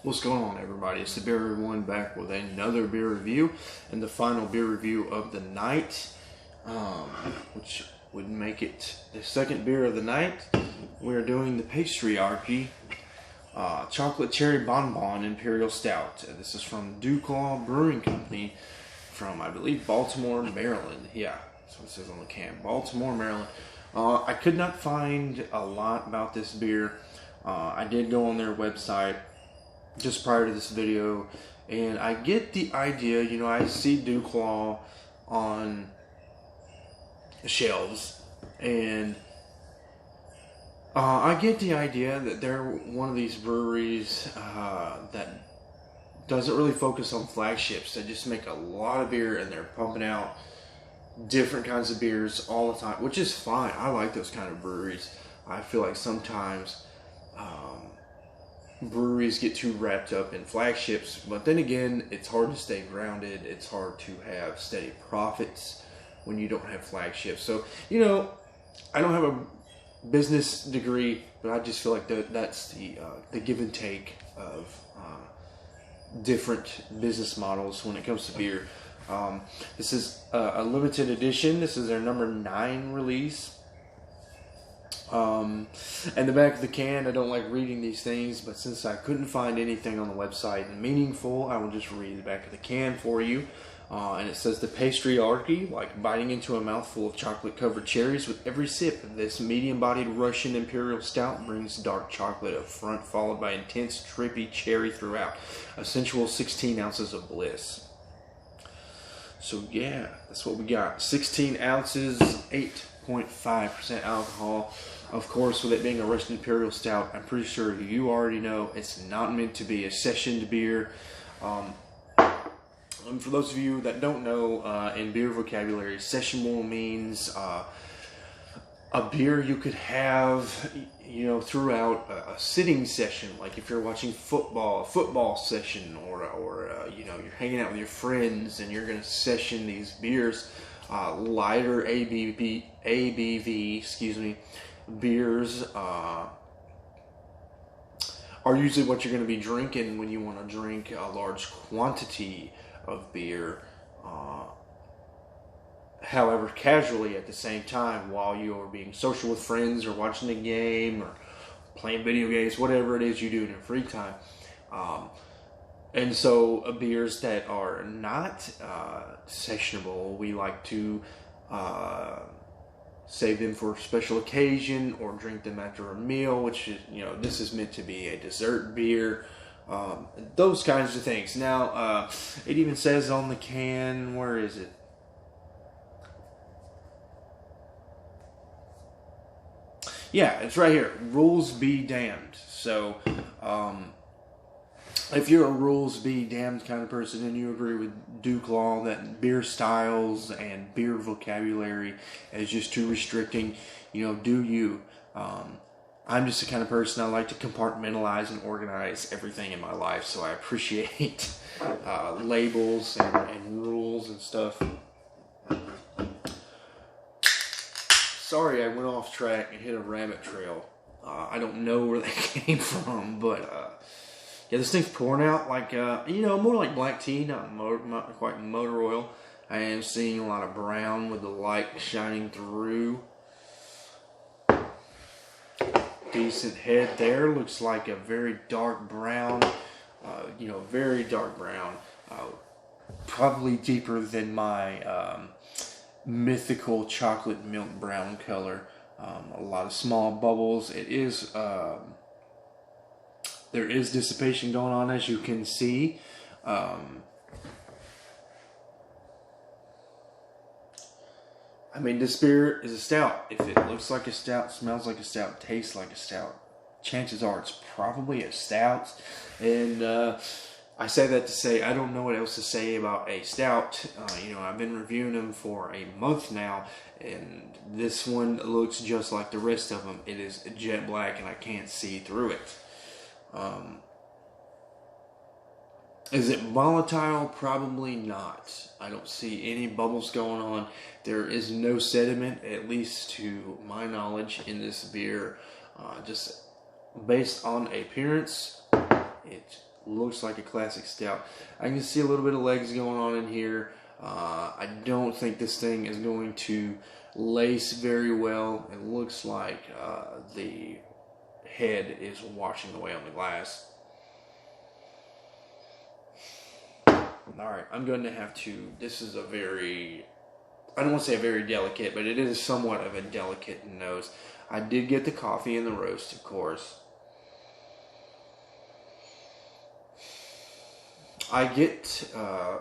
What's going on, everybody? It's the Beer One back with another beer review and the final beer review of the night, which would make it the second beer of the night. We're doing the PastryArchy Chocolate Cherry Bonbon Imperial Stout. This is from Duclaw Brewing Company from, I believe, Baltimore, Maryland. Yeah, that's what it says on the can. Baltimore, Maryland. I could not find a lot about this beer. I did go on their website just prior to this video, and I get the idea, you know, I see Duclaw on shelves, and I get the idea that they're one of these breweries that doesn't really focus on flagships. They just make a lot of beer, and they're pumping out different kinds of beers all the time, which is fine. I like those kind of breweries. I feel like sometimes breweries get too wrapped up in flagships, but then again, it's hard to stay grounded. It's hard to have steady profits when you don't have flagships. So, you know, I don't have a business degree, but I just feel like that's the give and take of different business models when it comes to beer. This is a limited edition. This is their number 9 release. And the back of the can, I don't like reading these things, but since I couldn't find anything on the website meaningful, I will just read the back of the can for you. And it says, the PastryArchy, like biting into a mouthful of chocolate-covered cherries with every sip. This medium-bodied Russian Imperial Stout brings dark chocolate up front, followed by intense, trippy cherry throughout. A sensual 16 ounces of bliss. So yeah, that's what we got. 16 ounces, 8.5% alcohol. Of course, with it being a Russian Imperial Stout, I'm pretty sure you already know it's not meant to be a sessioned beer. And for those of you that don't know, in beer vocabulary, sessionable means a beer you could have, you know, throughout a sitting session. Like if you're watching football, a football session, or you know, you're hanging out with your friends and you're going to session these beers. Lighter ABV, excuse me, beers are usually what you're going to be drinking when you want to drink a large quantity of beer, however, casually at the same time while you're being social with friends or watching a game or playing video games, whatever it is you do in your free time. And so beers that are not sessionable, we like to save them for a special occasion or drink them after a meal, which is, you know, this is meant to be a dessert beer. Those kinds of things. Now, it even says on the can, where is it? Yeah, it's right here. Rules be damned. So, if you're a rules be damned kind of person and you agree with Duclaw that beer styles and beer vocabulary is just too restricting, you know, do you. I'm just the kind of person, I like to compartmentalize and organize everything in my life, so I appreciate labels and rules and stuff. Sorry, I went off track and hit a rabbit trail. I don't know where they came from, but yeah, this thing's pouring out like, you know, more like black tea, not quite motor oil. I am seeing a lot of brown with the light shining through. Decent head there. Looks like a very dark brown, you know, very dark brown. Probably deeper than my mythical chocolate milk brown color. A lot of small bubbles. It is, there is dissipation going on, as you can see. I mean, this beer is a stout. If it looks like a stout, smells like a stout, tastes like a stout, chances are it's probably a stout. And I say that to say I don't know what else to say about a stout. You know, I've been reviewing them for a month now, and this one looks just like the rest of them. It is jet black, and I can't see through it. Is it volatile? Probably not. I don't see any bubbles going on. There is no sediment, at least to my knowledge, in this beer. Just based on appearance, it looks like a classic stout. I can see a little bit of legs going on in here. I don't think this thing is going to lace very well. It looks like the head is washing away on the glass. Alright, I'm going to have to, this is a very, I don't want to say a very delicate, but it is somewhat of a delicate nose. I did get the coffee and the roast, of course. I get, I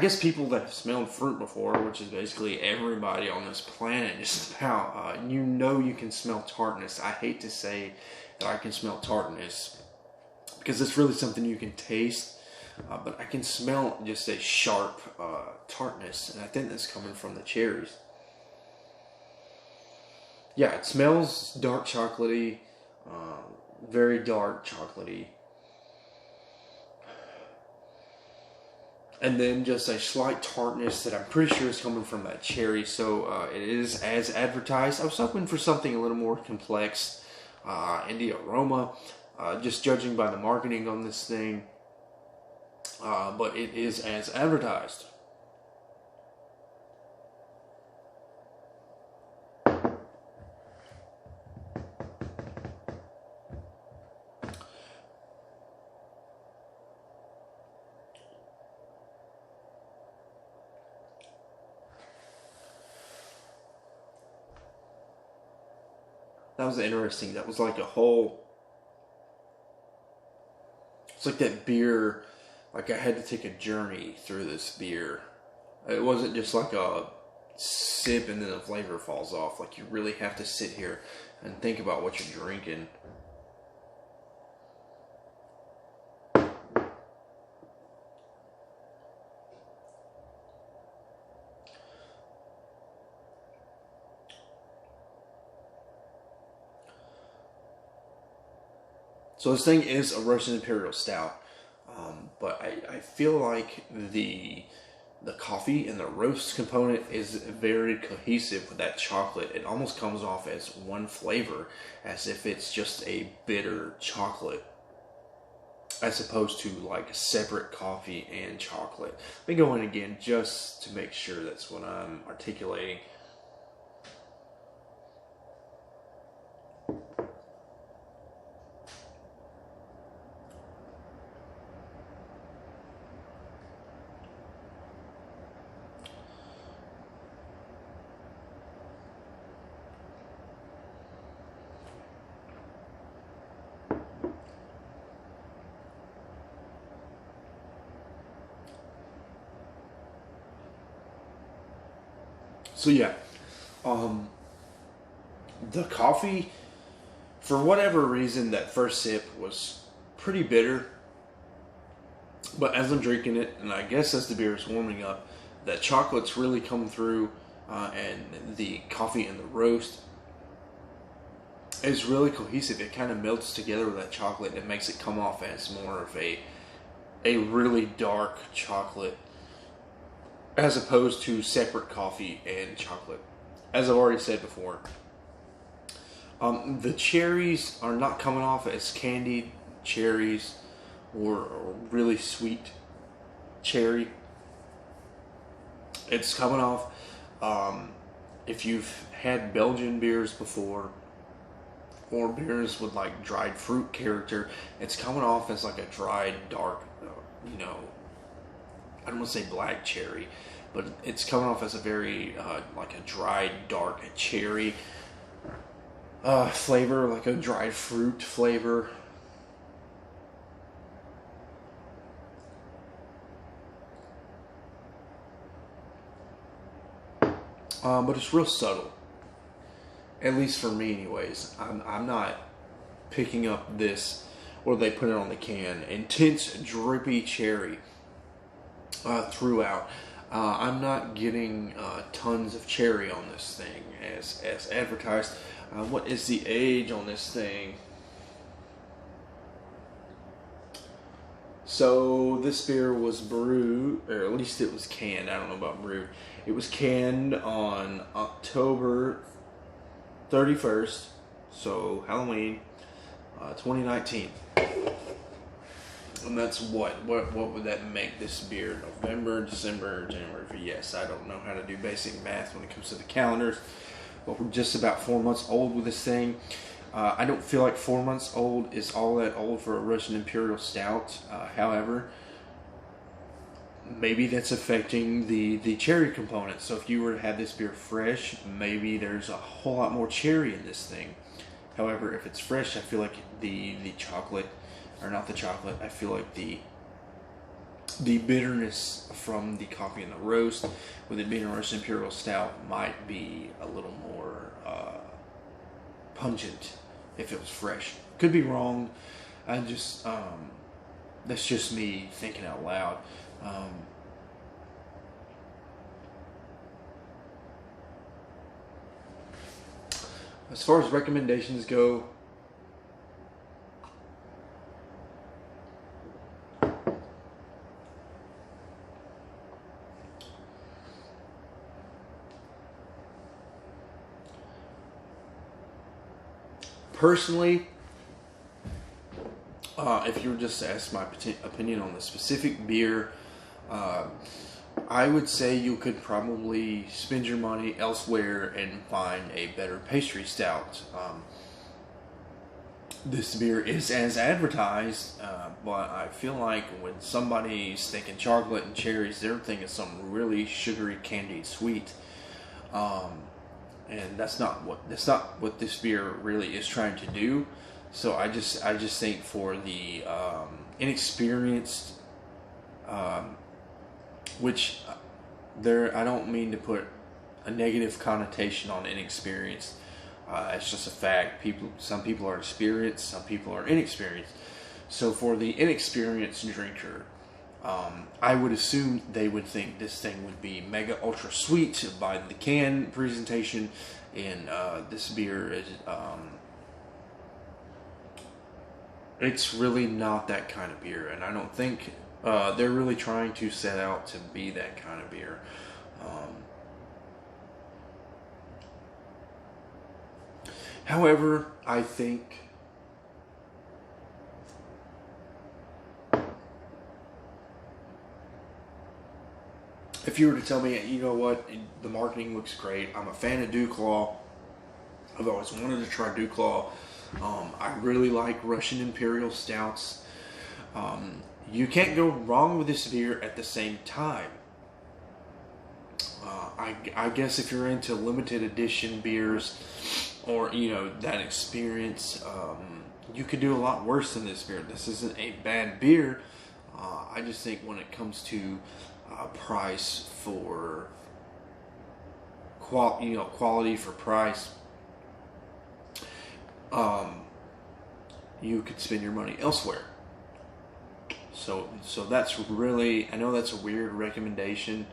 guess people that have smelled fruit before, which is basically everybody on this planet just about, you know you can smell tartness. I hate to say that I can smell tartness, because it's really something you can taste, but I can smell just a sharp tartness, and I think that's coming from the cherries. Yeah, it smells dark chocolatey, very dark chocolatey. And then just a slight tartness that I'm pretty sure is coming from that cherry. So it is as advertised. I was hoping for something a little more complex in the aroma, just judging by the marketing on this thing. But it is as advertised. That was interesting. That was like a whole... It's like that beer, like I had to take a journey through this beer. It wasn't just like a sip and then the flavor falls off. Like you really have to sit here and think about what you're drinking. So this thing is a roasted imperial stout, but I feel like the coffee and the roast component is very cohesive with that chocolate. It almost comes off as one flavor, as if it's just a bitter chocolate, as opposed to like separate coffee and chocolate. Let me go in again just to make sure that's what I'm articulating. So yeah, the coffee, for whatever reason, that first sip was pretty bitter. But as I'm drinking it, and I guess as the beer is warming up, that chocolate's really come through, and the coffee and the roast is really cohesive. It kind of melts together with that chocolate and makes it come off as more of a really dark chocolate, as opposed to separate coffee and chocolate. As I've already said before, the cherries are not coming off as candied cherries or really sweet cherry. It's coming off, if you've had Belgian beers before, or beers with like dried fruit character, it's coming off as like a dried, dark, I don't want to say black cherry, but it's coming off as a very, like a dried, dark cherry flavor, like a dried fruit flavor. But it's real subtle, at least for me anyways. I'm not picking up this, or they put it on the can, intense drippy cherry throughout. I'm not getting tons of cherry on this thing as advertised. What is the age on this thing? So this beer was brewed, or at least it was canned. I don't know about brewed. It was canned on October 31st, so Halloween, 2019. And that's what would that make this beer? November, December, January. Yes, I don't know how to do basic math when it comes to the calendars, but we're just about 4 months old with this thing. I don't feel like 4 months old is all that old for a Russian Imperial Stout. However, maybe that's affecting the cherry component. So if you were to have this beer fresh, maybe there's a whole lot more cherry in this thing. However, if it's fresh, I feel like the chocolate, or not the chocolate, I feel like the bitterness from the coffee and the roast, with it being a Russian Imperial Stout, might be a little more pungent if it was fresh. Could be wrong. I just that's just me thinking out loud. As far as recommendations go, personally, if you were just to ask my opinion on the specific beer, I would say you could probably spend your money elsewhere and find a better pastry stout. This beer is as advertised, but I feel like when somebody's thinking chocolate and cherries, they're thinking something really sugary, candied sweet. And that's not what this beer really is trying to do. So I just think for the inexperienced, which I don't mean to put a negative connotation on inexperienced. It's just a fact. Some people are experienced, some people are inexperienced. So for the inexperienced drinker, I would assume they would think this thing would be mega ultra sweet by the can presentation, and this beer is it's really not that kind of beer, and I don't think they're really trying to set out to be that kind of beer. However, I think if you were to tell me, you know what, the marketing looks great, I'm a fan of Duclaw, I've always wanted to try Duclaw, I really like Russian Imperial Stouts, you can't go wrong with this beer at the same time. I guess if you're into limited edition beers, or that experience, you could do a lot worse than this beer. This isn't a bad beer. I just think when it comes to price for quality for price, you could spend your money elsewhere. So that's really, I know that's a weird recommendation.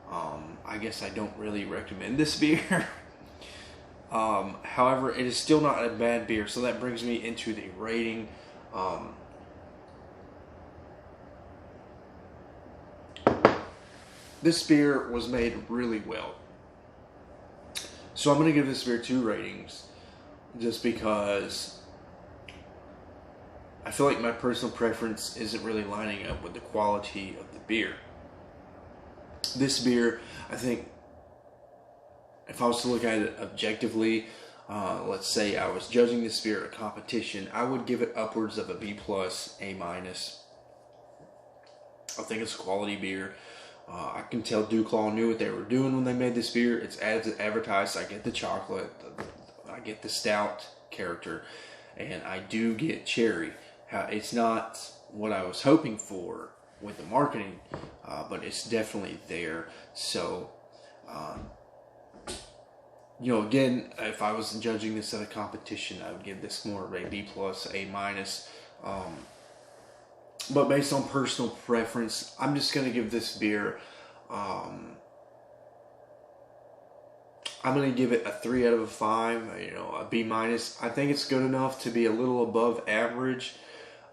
I guess I don't really recommend this beer. However, it is still not a bad beer, so that brings me into the rating. This beer was made really well. So I'm going to give this beer 2 ratings, just because I feel like my personal preference isn't really lining up with the quality of the beer. This beer, I think, if I was to look at it objectively, let's say I was judging this beer at a competition, I would give it upwards of a B+, A-. I think it's a quality beer. I can tell Duclaw knew what they were doing when they made this beer. It's as advertised. I get the chocolate, I get the stout character, and I do get cherry. It's not what I was hoping for with the marketing, but it's definitely there. So, again, if I was judging this at a competition, I would give this more of a B+, A-. But based on personal preference, I'm just going to give this beer, I'm going to give it a 3 out of 5, a B-. I think it's good enough to be a little above average.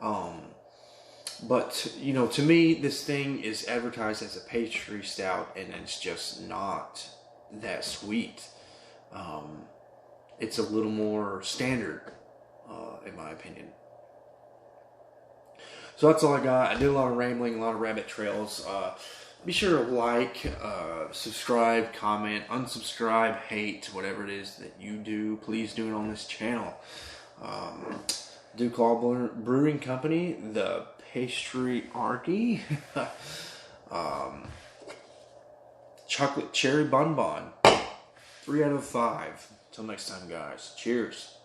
But, to me, this thing is advertised as a pastry stout, and it's just not that sweet. It's a little more standard, in my opinion. So that's all I got. I did a lot of rambling, a lot of rabbit trails. Be sure to like, subscribe, comment, unsubscribe, hate, whatever it is that you do. Please do it on this channel. Duclaw Brewing Company, the PastryArchy, chocolate cherry bonbon. 3 out of 5. Till next time, guys. Cheers.